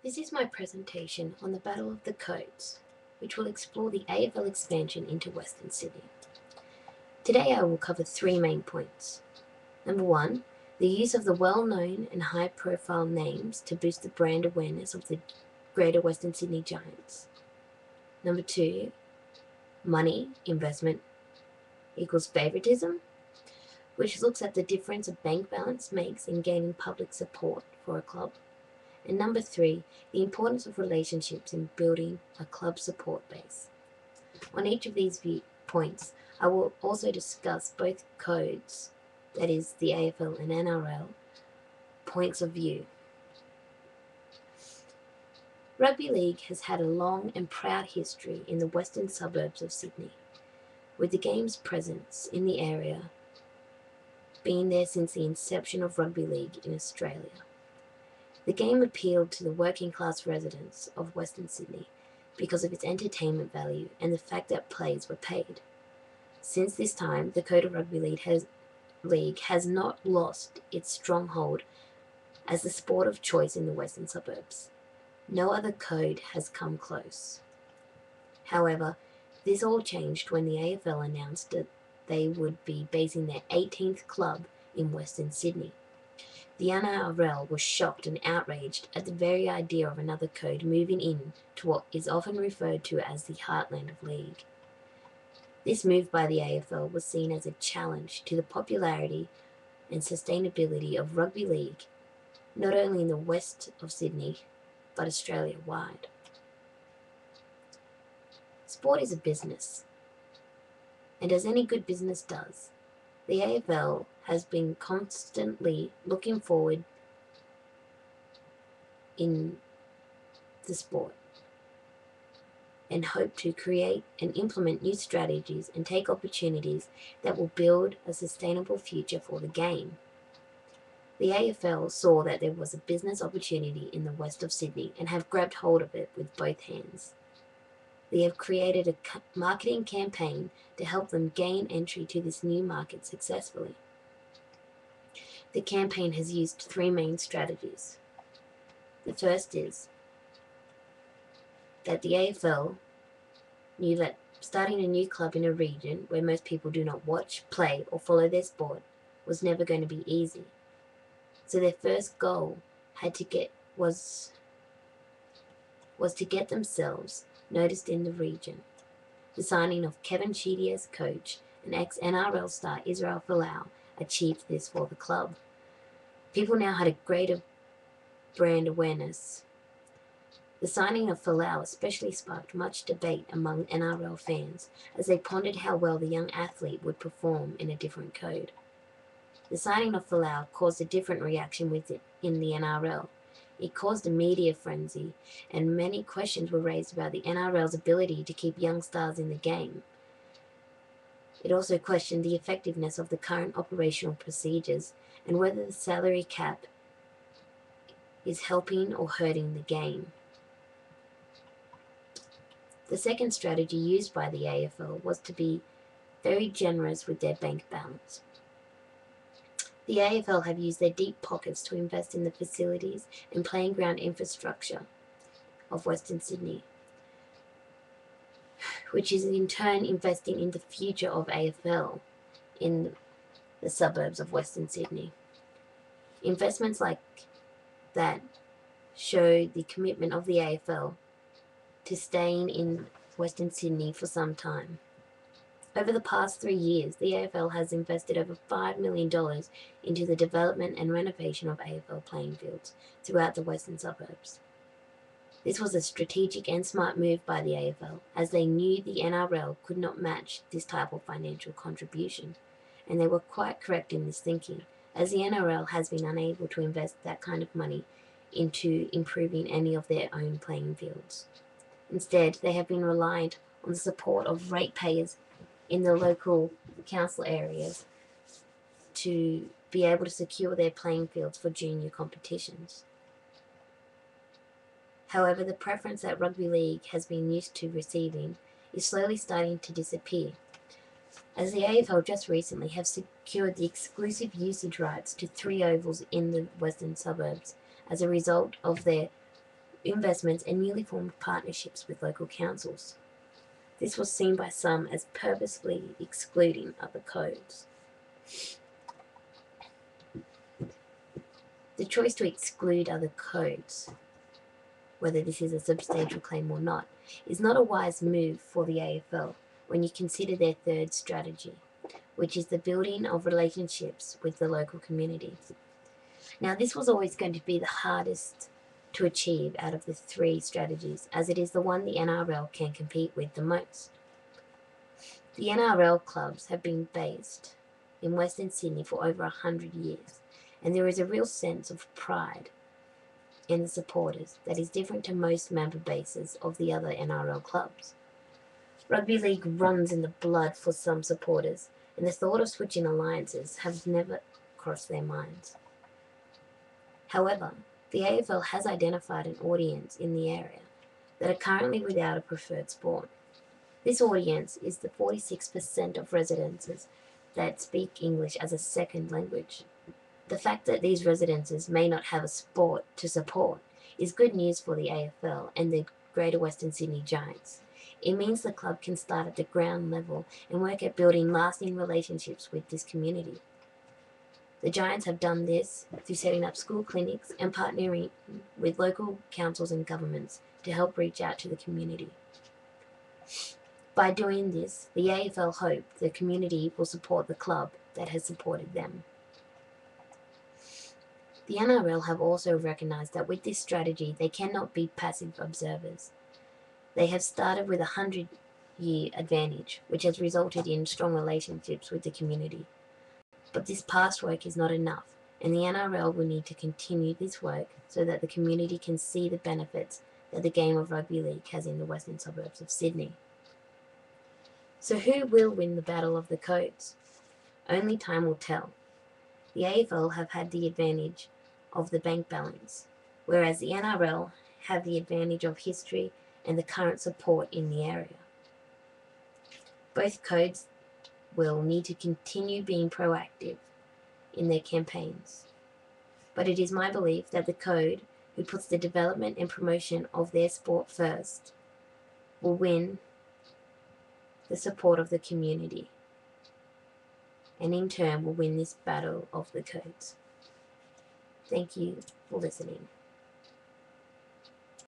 This is my presentation on the Battle of the Codes, which will explore the AFL expansion into Western Sydney. Today I will cover three main points. Number one, the use of the well-known and high-profile names to boost the brand awareness of the Greater Western Sydney Giants. Number two, money investment equals favouritism, which looks at the difference a bank balance makes in gaining public support for a club. And number three, the importance of relationships in building a club support base. On each of these points, I will also discuss both codes, that is the AFL and NRL, points of view. Rugby League has had a long and proud history in the western suburbs of Sydney, with the game's presence in the area being there since the inception of Rugby League in Australia. The game appealed to the working class residents of Western Sydney because of its entertainment value and the fact that players were paid. Since this time, the code of Rugby League has not lost its stronghold as the sport of choice in the western suburbs. No other code has come close. However, this all changed when the AFL announced that they would be basing their 18th club in Western Sydney. The NRL was shocked and outraged at the very idea of another code moving in to what is often referred to as the heartland of league. This move by the AFL was seen as a challenge to the popularity and sustainability of rugby league, not only in the west of Sydney, but Australia-wide. Sport is a business, and as any good business does, the AFL has been constantly looking forward in the sport and hope to create and implement new strategies and take opportunities that will build a sustainable future for the game. The AFL saw that there was a business opportunity in the west of Sydney and have grabbed hold of it with both hands. They have created a marketing campaign to help them gain entry to this new market successfully. The campaign has used three main strategies. The first is that the AFL knew that starting a new club in a region where most people do not watch, play, or follow their sport was never going to be easy. So their first goal was to get themselves noticed in the region. The signing of Kevin Sheedy as coach and ex-NRL star Israel Folau achieved this for the club. People now had a greater brand awareness. The signing of Folau especially sparked much debate among NRL fans as they pondered how well the young athlete would perform in a different code. The signing of Folau caused a different reaction in the NRL. It caused a media frenzy, and many questions were raised about the NRL's ability to keep young stars in the game. It also questioned the effectiveness of the current operational procedures and whether the salary cap is helping or hurting the game. The second strategy used by the AFL was to be very generous with their bank balance. The AFL have used their deep pockets to invest in the facilities and playing ground infrastructure of Western Sydney, which is in turn investing in the future of AFL in the suburbs of Western Sydney. Investments like that show the commitment of the AFL to staying in Western Sydney for some time. Over the past 3 years, the AFL has invested over $5 million into the development and renovation of AFL playing fields throughout the western suburbs. This was a strategic and smart move by the AFL, as they knew the NRL could not match this type of financial contribution, and they were quite correct in this thinking, as the NRL has been unable to invest that kind of money into improving any of their own playing fields. Instead, they have been reliant on the support of ratepayers in the local council areas to be able to secure their playing fields for junior competitions. However, the preference that rugby league has been used to receiving is slowly starting to disappear, as the AFL just recently have secured the exclusive usage rights to 3 ovals in the western suburbs as a result of their investments and newly formed partnerships with local councils. This was seen by some as purposefully excluding other codes. The choice to exclude other codes, whether this is a substantial claim or not, is not a wise move for the AFL when you consider their third strategy, which is the building of relationships with the local community. Now, this was always going to be the hardest to achieve out of the three strategies, as it is the one the NRL can compete with the most. The NRL clubs have been based in Western Sydney for over 100 years, and there is a real sense of pride in the supporters that is different to most member bases of the other NRL clubs. Rugby league runs in the blood for some supporters, and the thought of switching alliances has never crossed their minds. However, the AFL has identified an audience in the area that are currently without a preferred sport. This audience is the 46% of residences that speak English as a second language. The fact that these residences may not have a sport to support is good news for the AFL and the Greater Western Sydney Giants. It means the club can start at the ground level and work at building lasting relationships with this community. The Giants have done this through setting up school clinics and partnering with local councils and governments to help reach out to the community. By doing this, the AFL hope the community will support the club that has supported them. The NRL have also recognised that with this strategy they cannot be passive observers. They have started with a 100-year advantage, which has resulted in strong relationships with the community. But this past work is not enough, and the NRL will need to continue this work so that the community can see the benefits that the game of rugby league has in the western suburbs of Sydney. So who will win the battle of the codes? Only time will tell. The AFL have had the advantage of the bank balance, whereas the NRL have the advantage of history and the current support in the area. Both codes will need to continue being proactive in their campaigns. But it is my belief that the code, who puts the development and promotion of their sport first, will win the support of the community, and in turn will win this battle of the codes. Thank you for listening.